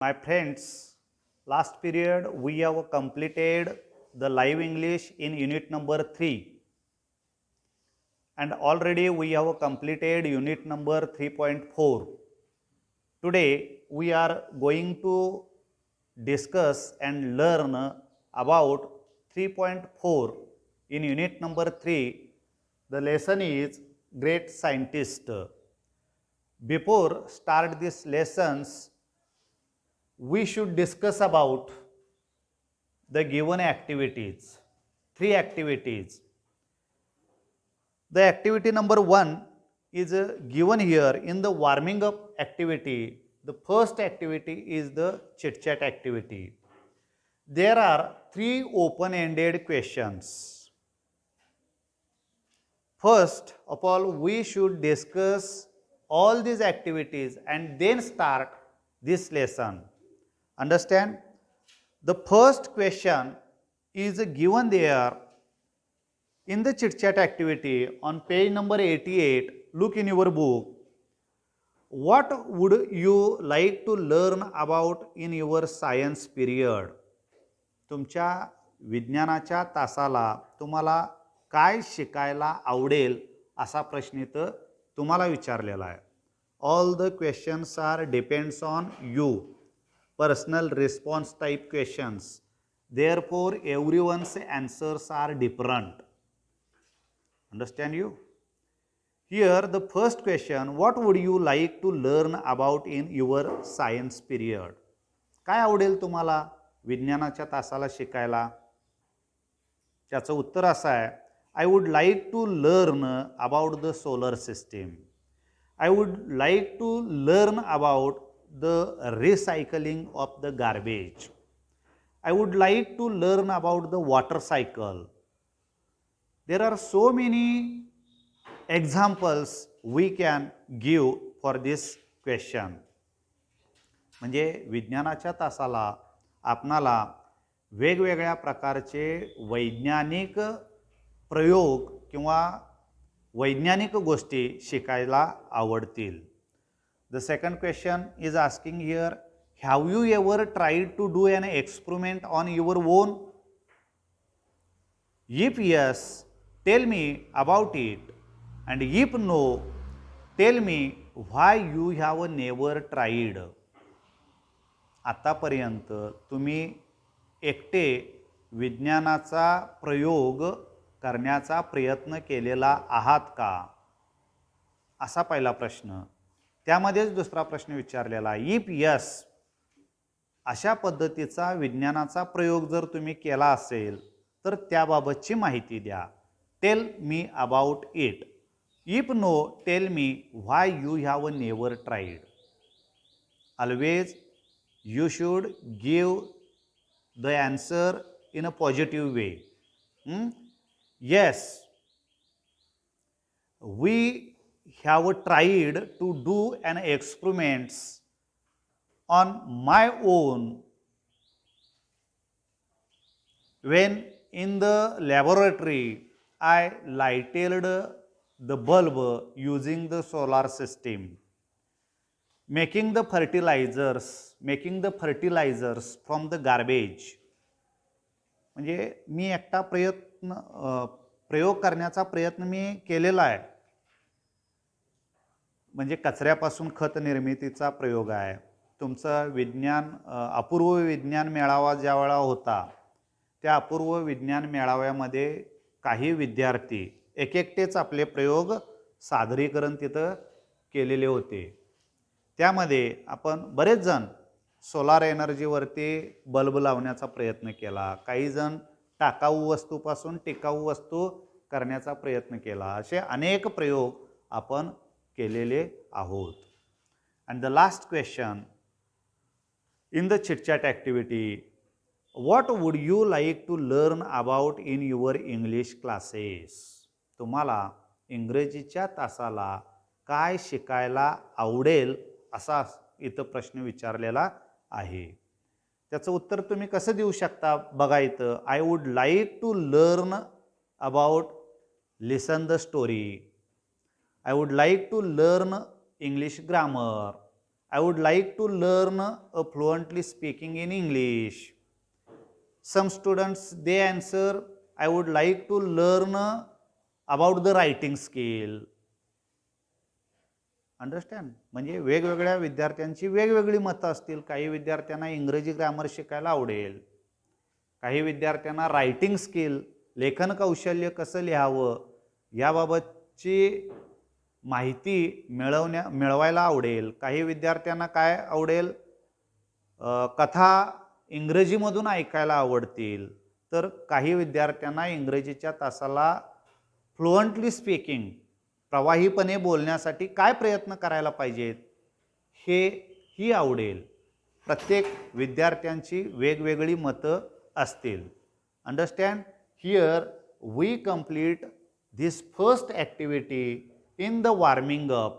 My friends, last period we have completed the live English in unit number 3 and already we have completed unit number 3.4. Today we are going to discuss and learn about 3.4 in unit number 3. The lesson is Great Scientist. Before start these lessons, we should discuss about the given activities, 3 activities. The activity number 1 is given here in the warming up activity. The first activity is the chit chat activity. There are 3 open-ended questions. First of all, we should discuss all these activities and then start this lesson. Understand? The first question is given there in the chit chat activity on page number 88. Look in your book. What would you like to learn about in your science period? तुमच्या विज्ञानाच्या तासाला तुम्हाला काय शिकायला आवडेल असा प्रश्न इथं तुम्हाला विचारलेला आहे. All the questions are depends on you. Personal response type questions. Therefore, everyone's answers are different. Understand you? Here, the first question, what would you like to learn about in your science period? काय आवडेल तुम्हाला विज्ञानाच्या तासाला शिकायला? त्याचं उत्तर असं आहे, I would like to learn about the solar system. I would like to learn about the recycling of the garbage. I would like to learn about the water cycle. There are so many examples we can give for this question. म्हणजे विज्ञानाच्या तासाला आपणाला वेगवेगळ्या प्रकारचे वैज्ञानिक प्रयोग किंवा वैज्ञानिक गोष्टी शिकायला आवडतील. The second question is asking here, have you ever tried to do an experiment on your own? If yes, tell me about it, and if no, tell me why you have never tried. आतापर्यंत तुम्ही एकटे विज्ञानाचा प्रयोग करण्याचा प्रयत्न केलेला आहात का? असा पहिला प्रश्न. त्यामध्येच दुसरा प्रश्न विचारलेला, इफ यस, अशा पद्धतीचा विज्ञानाचा प्रयोग जर तुम्ही केला असेल तर त्याबाबतची माहिती द्या. Tell me about it. If no, tell me why you have never tried. Always you should give the answer in a positive way. Yes, we have tried to do an experiments on my own when in the laboratory I lighted the bulb using the solar system. Making the fertilizers from the garbage. म्हणजे मी एकटा प्रयोग करण्याचा प्रयत्न मी केलेला आहे. म्हणजे कचऱ्यापासून खत निर्मितीचा प्रयोग आहे. तुमचा विज्ञान अपूर्व विज्ञान मेळावा ज्यावेळा होता, त्या अपूर्व विज्ञान मेळाव्यामध्ये काही विद्यार्थी एकटेच आपले प्रयोग सादरीकरण तिथं केलेले होते. त्यामध्ये आपण बरेच जण सोलार एनर्जीवरती बल्ब लावण्याचा प्रयत्न केला. काही जण टाकाऊ वस्तूपासून टिकाऊ वस्तू करण्याचा प्रयत्न केला. असे अनेक प्रयोग आपण केलेले आहोत. And the last question in the chitchat activity, what would you like to learn about in your English classes? तुम्हाला इंग्रजीच्या तासाला काय शिकायला आवडेल असा इथं प्रश्न विचारलेला आहे. त्याचं उत्तर तुम्ही कसं देऊ शकता बघा इथं. I would like to learn about listen the story. I would like to learn English grammar. I would like to learn fluently speaking in English. Some students, they answer, I would like to learn about the writing skill. Understand. म्हणजे वेगवेगळ्या विद्यार्थ्यांची वेगवेगळी मतं असतील. काही विद्यार्थ्यांना इंग्रजी grammar शिकायला आवडेल, काही विद्यार्थ्यांना रायटिंग स्किल, लेखन कौशल्य कसं लिहावं याबाबतची माहिती मिळवायला आवडेल, काही विद्यार्थ्यांना काय आवडेल, कथा इंग्रजीमधून ऐकायला आवडतील, तर काही विद्यार्थ्यांना इंग्रजीच्या तासाला फ्लुएंटली स्पीकिंग प्रवाहीपणे बोलण्यासाठी काय प्रयत्न करायला पाहिजेत ही आवडेल. प्रत्येक विद्यार्थ्यांची वेगवेगळी मतं असतील. Understand. Here we complete this first activity in the warming up.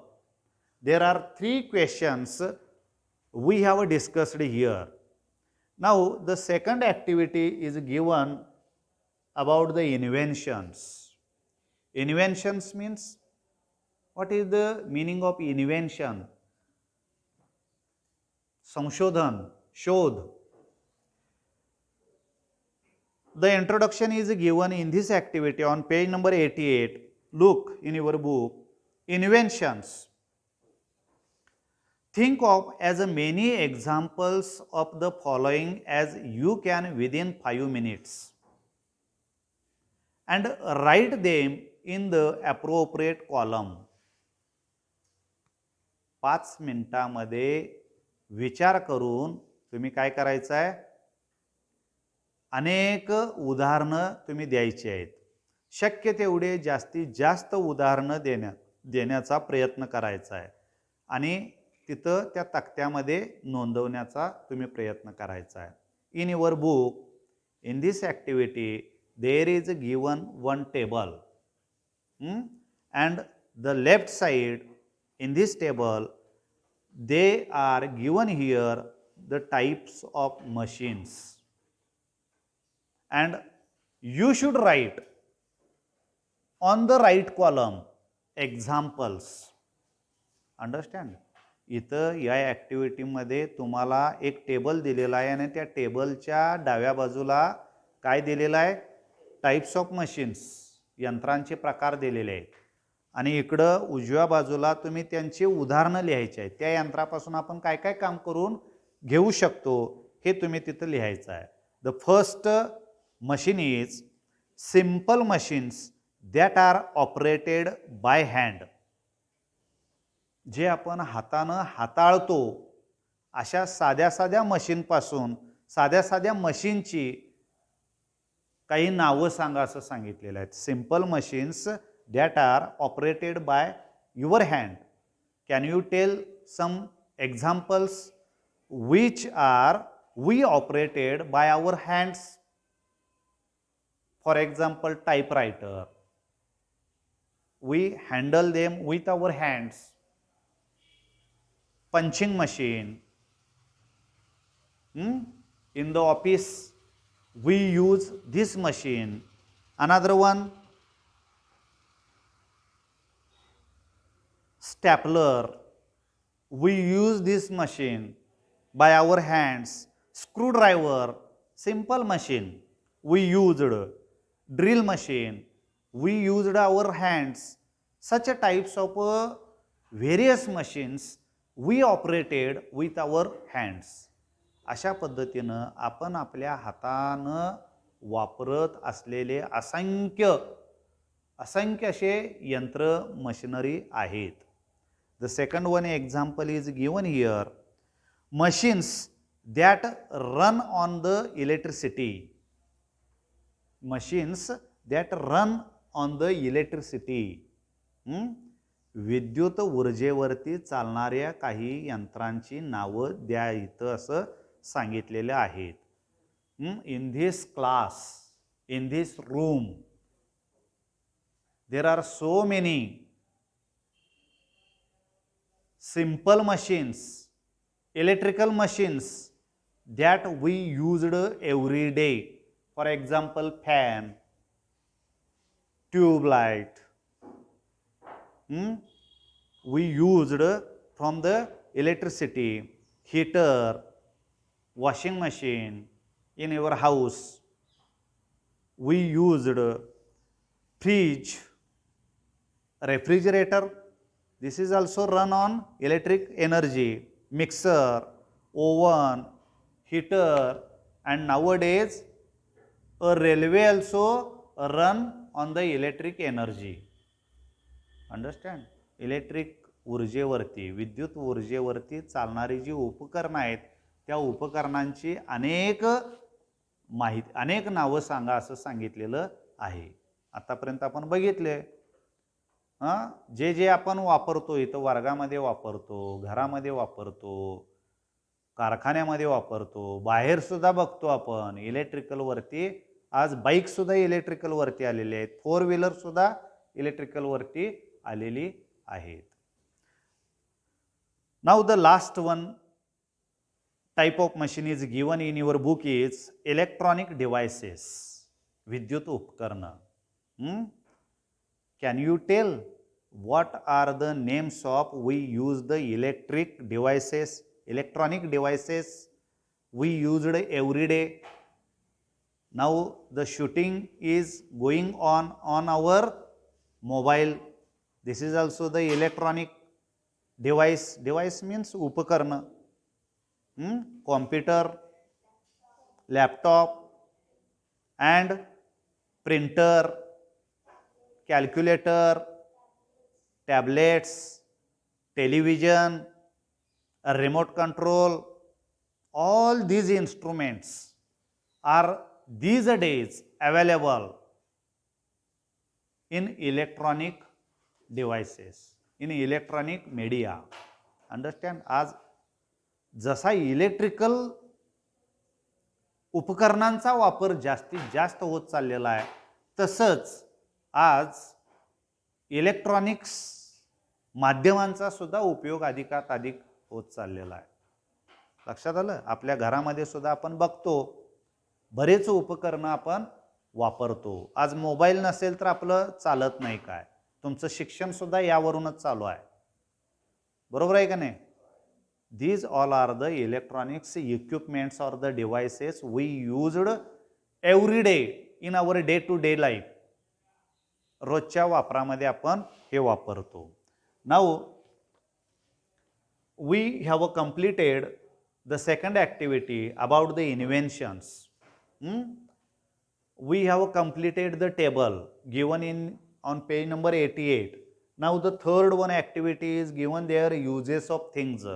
There are 3 questions we have discussed here. Now the second activity is given about the inventions. Inventions means, what is the meaning of invention? संशोधन, शोध. The introduction is given in this activity on page number 88. Look in your book. Inventions. Think of as many examples of the following as you can within 5 minutes and write them in the appropriate column. 5 मिनिटांमध्ये विचार करून तुम्ही काय करायचं आहे, अनेक उदाहरणं तुम्ही द्यायची आहेत. शक्य तेवढे जास्तीत जास्त उदाहरणं देण्याचा प्रयत्न करायचा आहे आणि तिथं त्या तक्त्यामध्ये नोंदवण्याचा तुम्ही प्रयत्न करायचा आहे. In your book, in this activity there is given one table and the left side in this table they are given here the types of machines and you should write on the right column examples. Understand? इथं या ॲक्टिव्हिटीमध्ये तुम्हाला एक table दिलेला आहे आणि त्या टेबलच्या डाव्या बाजूला काय दिलेलं आहे, टाइप्स ऑफ मशीन्स, यंत्रांचे प्रकार दिलेले आहेत आणि इकडं उजव्या बाजूला तुम्ही त्यांची उदाहरणं लिहायची आहेत. त्या यंत्रापासून आपण काय काय काम करून घेऊ शकतो हे तुम्ही तिथं लिहायचं आहे. The first machine is simple machines that are operated by hand. जे आपण हातानं हाताळतो अशा साध्या साध्या मशीनपासून, साध्या साध्या मशीनची काही नावं सांगा असं सांगितलेलं आहे. Simple machines that are operated by your hand. Can you tell some examples which are we operated by our hands? For example, typewriter. We handle them with our hands. Punching machine. In the office, we use this machine. Another one, stapler. We use this machine by our hands. Screwdriver, simple machine. We used drill machine. We used our hands. Such a types of various machines we operated with our hands. अशा पद्धतीनं आपण आपल्या हातानं वापरत असलेले असंख्य असे यंत्र मशिनरी आहेत. The second one example is given here. Machines that run on the electricity. Machines that run on the electricity. विद्युत ऊर्जेवरती चालणाऱ्या काही यंत्रांची नावं द्या इथं असं सांगितलेले आहेत. In this class, in this room, there are so many simple machines, electrical machines that we used every day. For example, fan, tube light. We used from the electricity, heater, washing machine in your house. We used fridge, refrigerator. This is also run on electric energy. Mixer, oven, heater, and nowadays a railway also run on the electric energy. Understand? Electric ऊर्जेवरती, विद्युत ऊर्जेवरती चालणारी जी उपकरणं आहेत त्या उपकरणांची अनेक नावं सांगा असं सांगितलेलं आहे. आतापर्यंत आपण बघितले. जे जे आपण वापरतो, इथं वर्गामध्ये वापरतो, घरामध्ये वापरतो, कारखान्यामध्ये वापरतो, बाहेर सुद्धा बघतो आपण इलेक्ट्रिकल वरती. आज बाईक सुद्धा इलेक्ट्रिकल वरती आलेले आहेत, 4 व्हीलर सुद्धा इलेक्ट्रिकल वरती आलेली आहेत. Now the last one type of machine is given in your book is electronic devices, विद्युत उपकरण. Can you tell what are the names of we use the electric devices, electronic devices we used every day? Now the shooting is going on our mobile. This is also the electronic device. Device means upakarna. Computer, laptop and printer, calculator, tablets, television, a remote control. All these instruments are these days available in electronic devices, in electronic media. Understand? आज जसा electrical उपकरणांचा वापर जास्तीत जास्त होत चाललेला आहे, तसंच आज इलेक्ट्रॉनिक्स माध्यमांचा सुद्धा उपयोग अधिकात अधिक होत चाललेला आहे. लक्षात आलं? आपल्या घरामध्ये सुद्धा आपण बघतो बरेच उपकरणं आपण वापरतो. आज मोबाईल नसेल तर आपलं चालत नाही. काय तुमचं शिक्षण सुद्धा यावरूनच चालू आहे. बरोबर आहे का नाही? These all are the electronics equipments or the devices we used every day in our day to day life. रोजच्या वापरामध्ये आपण हे वापरतो. Now we have completed the second activity about the inventions. We have completed the table given on page number 88. Now the third one activity is given their uses of things.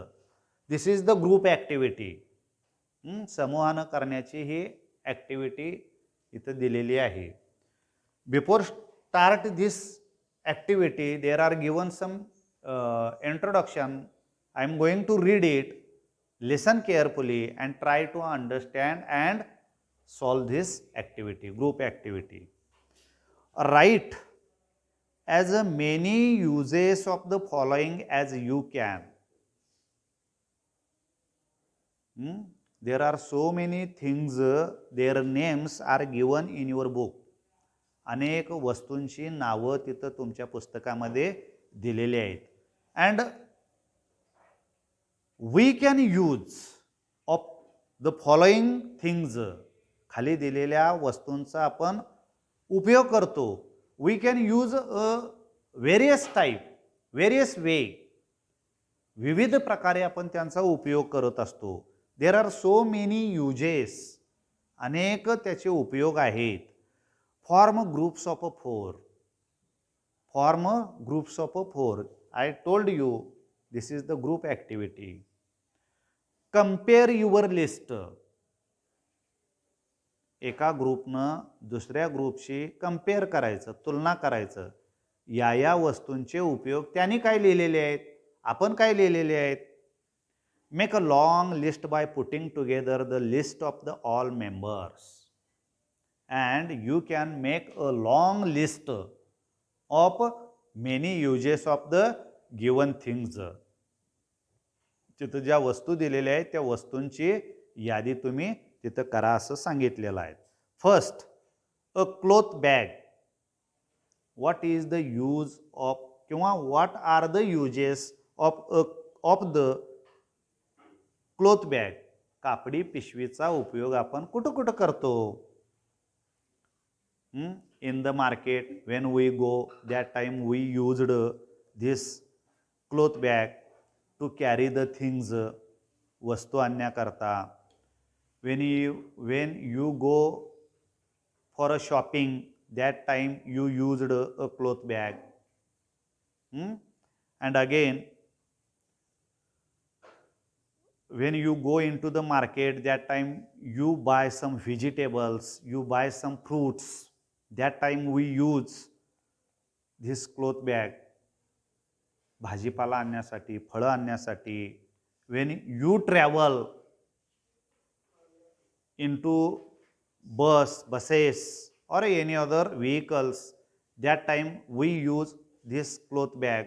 This is the group activity. समूहानं करण्याची ही activity इथं दिलेली आहे. Before start this activity, there are given some introduction. I am going to read it. Listen carefully and try to understand and solve this activity, group activity. Write as many uses of the following as you can. There are so many things, their names are given in your book. अनेक वस्तूंची नावं तिथं तुमच्या पुस्तकामध्ये दिलेली आहेत. And we can use of the following things. खाली दिलेल्या वस्तूंचा आपण उपयोग करतो. We can use a various type, various way. विविध प्रकारे आपण त्यांचा उपयोग करत असतो. There are so many uses. अनेक त्याचे उपयोग आहेत. Form groups of 4. Form groups of 4. I told you this is the group activity. Compare your list. एका ग्रुपनं दुसऱ्या ग्रुपशी कंपेअर करायचं, तुलना करायचं. या वस्तूंचे उपयोग त्यांनी काय लिहिलेले आहेत, आपण काय लिहिलेले आहेत. Make a long list by putting together the list of the all members. And you can make a long list of many uses of the given things. तिथं ज्या वस्तू दिलेल्या आहेत त्या वस्तूंची यादी तुम्ही तिथं करा असं सांगितलेलं आहे. First, a cloth bag. What is the use of किंवा what are the uses of the cloth bag, कापडी पिशवीचा उपयोग आपण कुठं कुठं करतो? In the market, when we go, that time we used this cloth bag to carry the things, वस्तू आणण्याकरता. When you go for a shopping, that time you used a cloth bag. And again, when you go into the market, that time you buy some vegetables, you buy some fruits, that time we use this cloth bag, भाजीपाला आणण्यासाठी, फळं आणण्यासाठी. When you travel into buses or any other vehicles, that time we use this cloth bag.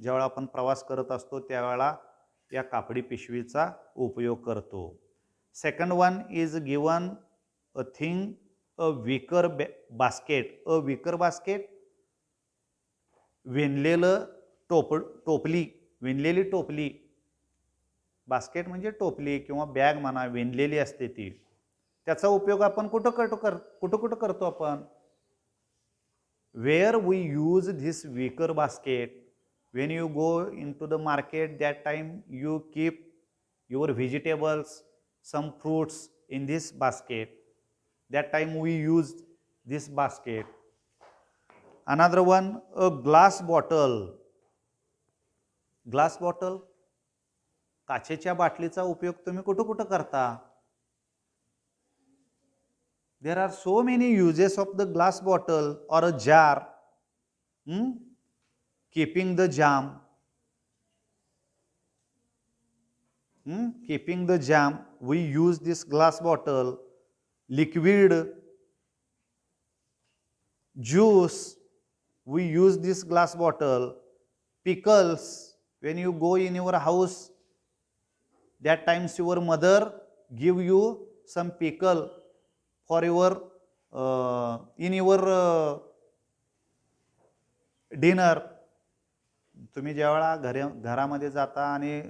ज्यावेळा आपण प्रवास करत असतो त्यावेळा या कापडी पिशवीचा उपयोग करतो. Second one is given a thing, a wicker basket. A wicker basket, विणलेलं टोपली, विणलेली टोपली. बास्केट म्हणजे टोपली किंवा बॅग म्हणा, विणलेली असते ती. त्याचा उपयोग आपण कुठं कुठं करतो आपण? Where we use this wicker basket. When you go into the market, that time you keep your vegetables, some fruits in this basket. That time we use this basket. Another one, a glass bottle. Glass bottle, काचेच्या बाटलीचा उपयोग तुम्ही कुठं कुठं करता? There are so many uses of the glass bottle or a jar. Keeping the jam, keeping the jam, we use this glass bottle. Liquid, juice, we use this glass bottle. Pickles, when you go in your house, that times your mother give you some pickle for your in your dinner. तुम्ही ज्यावेळा घरामध्ये जाता आणि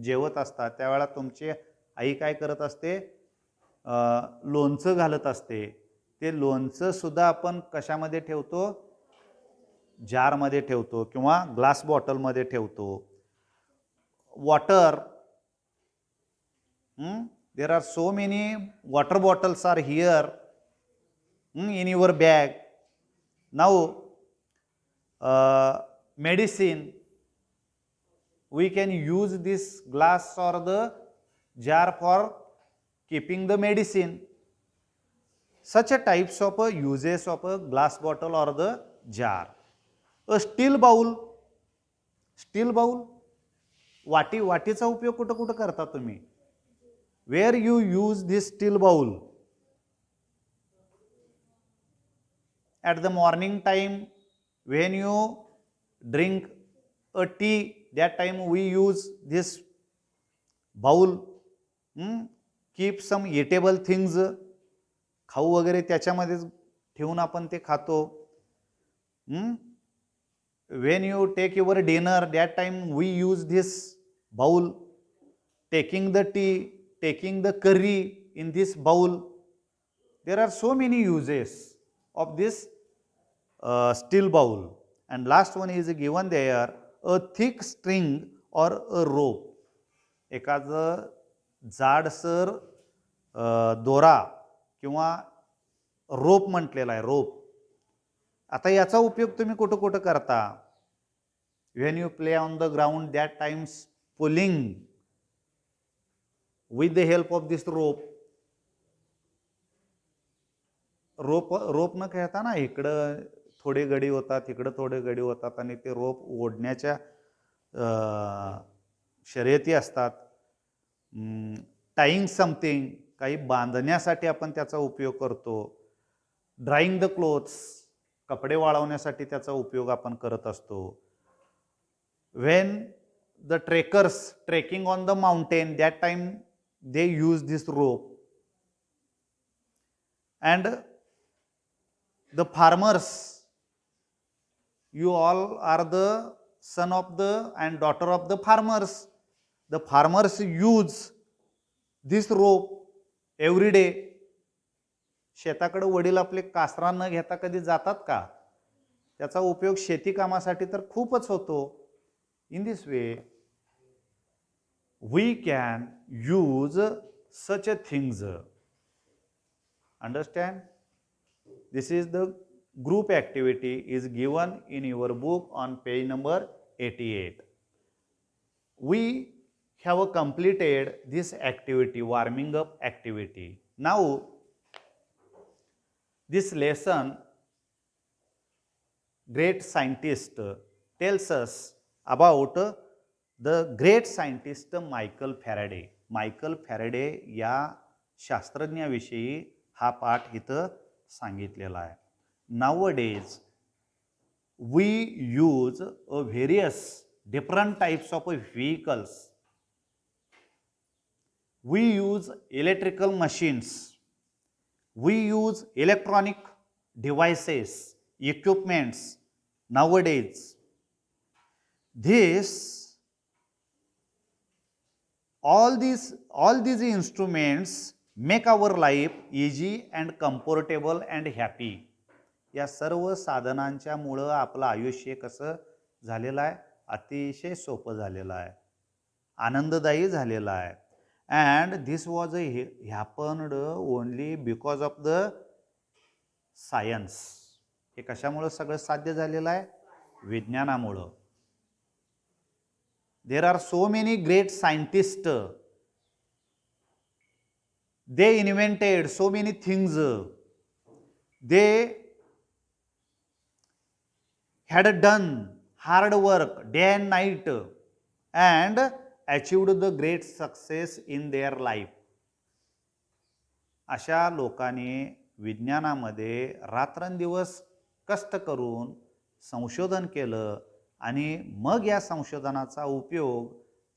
जेवत असता त्यावेळा तुमची आई काय करत असते? लोणचं घालत असते. ते लोणचं सुद्धा आपण कशामध्ये ठेवतो? जारमध्ये ठेवतो किंवा ग्लास बॉटलमध्ये ठेवतो. Water, there are so many water bottles are here in your bag. Now medicine, we can use this glass or the jar for keeping the medicine. Such a types of uses of a glass bottle or the jar. A steel bowl, steel bowl, वाटीचा उपयोग कुठं कुठं करता तुम्ही? Where you use this steel bowl? At the morning time, when you drink a tea, that time we use this bowl. Keep some eatable things, खाऊ वगैरे त्याच्यामध्ये ठेवून आपण ते खातो. When you take your dinner, that time we use this bowl. Taking the tea, taking the curry in this bowl. There are so many uses of this steel bowl. And last one is given there, a thick string or a rope. एखादं जाडसर दोरा किंवा रोप म्हटलेला आहे, रोप. आता याचा उपयोग तुम्ही कुठं कुठं करता? When you play on the ground, that times pulling with the help of this rope. रोप न खेळता ना, इकडं थोडे गडी होतात, इकडं थोडे गडी होतात आणि ते रोप ओढण्याच्या शर्यती असतात. टाईंग समथिंग, काही बांधण्यासाठी आपण त्याचा उपयोग करतो. ड्राईंग द क्लोथ्स, कपडे वाळवण्यासाठी त्याचा उपयोग आपण करत असतो. When the trekkers trekking on the mountain, that time they use this rope. And the farmers, you all are the son of the and daughter of the farmers. the farmers use this rope every day. शेताकडे वडील आपले कासरा न घेता कधी जातात का? त्याचा उपयोग शेती कामासाठी तर खूपच होतो. In this way, we can use such a things. Understand? This is the group activity is given in your book on page number 88. We have completed this activity, warming up activity. Now, this lesson, great scientist tells us about the great scientist Michael Faraday. Michael Faraday या शास्त्रज्ञाविषयी हा पाठ इथं सांगितलेला आहे. Nowadays, we use various different types of vehicles. We use electrical machines. We use electronic devices, equipments nowadays. All these instruments make our life easy and comfortable and happy. या सर्व साधनांच्या मुळे आपलं आयुष्य कसं झालेलं आहे? अतिशय सोपं झालेलं आहे, आनंददायी झालेलं आहे. And this was happened only because of the science. हे कशामुळे सगळं साध्य झालेलं आहे? विज्ञानामुळे. There are so many great scientists. They invented so many things. They had done hard work day and night and achieved the great success in their life. अशा लोकांनी विज्ञानामध्ये रात्रंदिवस कष्ट करून संशोधन केलं आणि मग या संशोधनाचा उपयोग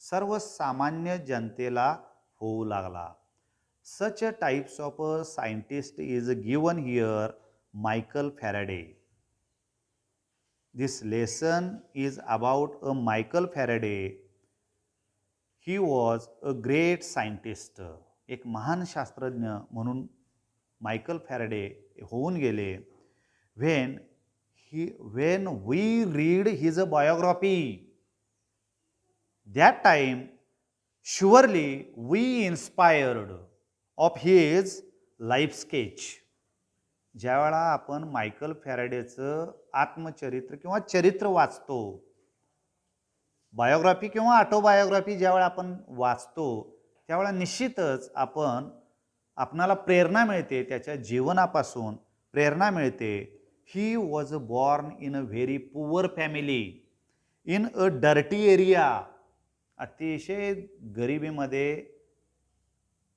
सर्वसामान्य जनतेला होऊ लागला. Such a types of a scientist is given here, Michael Faraday. This lesson is about a Michael Faraday. He was a great scientist. एक महान शास्त्रज्ञ म्हणून मायकल फॅरेडे होऊन गेले. When we read his biography, that time surely we inspired of his life sketch. ज्यावेळा आपण Michael फॅरेडेचं आत्मचरित्र किंवा चरित्र वाचतो, बायोग्राफी किंवा ऑटोबायोग्राफी ज्यावेळा आपण वाचतो, त्यावेळा निश्चितच आपणाला प्रेरणा मिळते, त्याच्या जीवनापासून प्रेरणा मिळते. He was born in a very poor family in a dirty area. अतिशय गरिबीमध्ये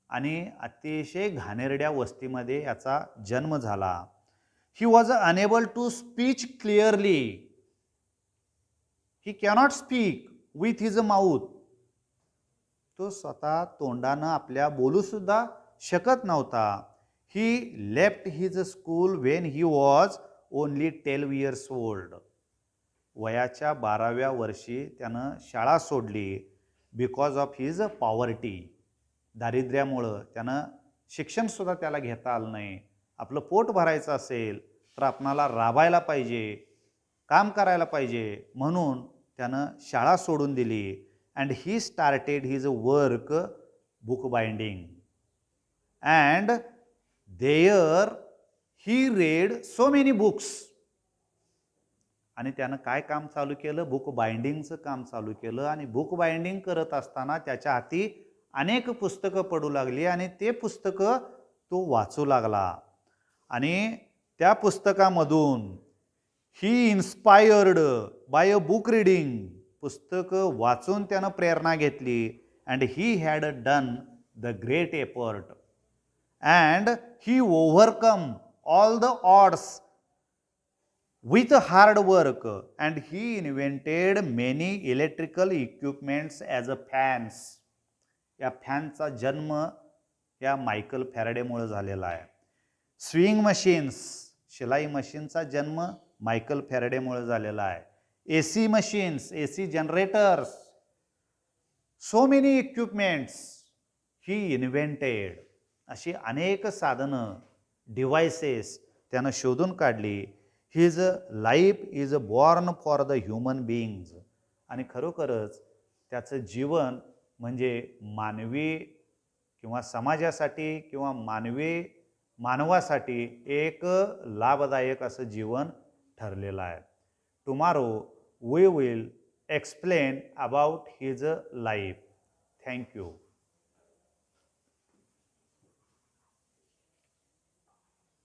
आणि अतिशय घाणेरड्या वस्तीमध्ये याचा जन्म झाला. He was unable to speech clearly. He cannot speak with his mouth. तो स्वतः तोंडानं आपल्या बोलू सुद्धा शकत नव्हता. He left his school when he was only 12 years old. वयाच्या 12व्या वर्षी त्यानं शाळा सोडली बिकॉज ऑफ हिज पॉवर्टी. दारिद्र्यामुळं त्यानं शिक्षण सुद्धा त्याला घेता आलं नाही. आपलं पोट भरायचं असेल तर आपणाला राबायला पाहिजे, काम करायला पाहिजे, म्हणून त्यानं शाळा सोडून दिली. And he started his work book binding. And there he read so many books. आणि त्यानं काय काम चालू केलं? बुक बाइंडिंगचं काम चालू केलं. आणि बुक बाइंडिंग करत असताना त्याच्या हाती अनेक पुस्तकं पडू लागली आणि ते पुस्तकं तो वाचू लागला. आणि त्या पुस्तकामधून he inspired by a book reading. पुस्तकं वाचून त्यानं प्रेरणा घेतली. And he had done the great effort and he overcome all the odds with hard work and he invented many electrical equipments as a fans. या फॅनचा जन्म या Michael फॅरेडेमुळे झालेला आहे. स्विंग मशीन्स, शिलाई मशीनचा जन्म मायकल फॅरेडेमुळे झालेला आहे. AC machines, AC generators, so many equipments he invented. अशी अनेक साधनं, डिव्हायसेस त्यानं शोधून काढली. His life is born for the human beings. आणि खरोखरच त्याचं जीवन म्हणजे मानवी किंवा समाजासाठी किंवा मानवासाठी एक लाभदायक असं जीवन ठरलेलं आहे. Tomorrow we will explain about his life. Thank you.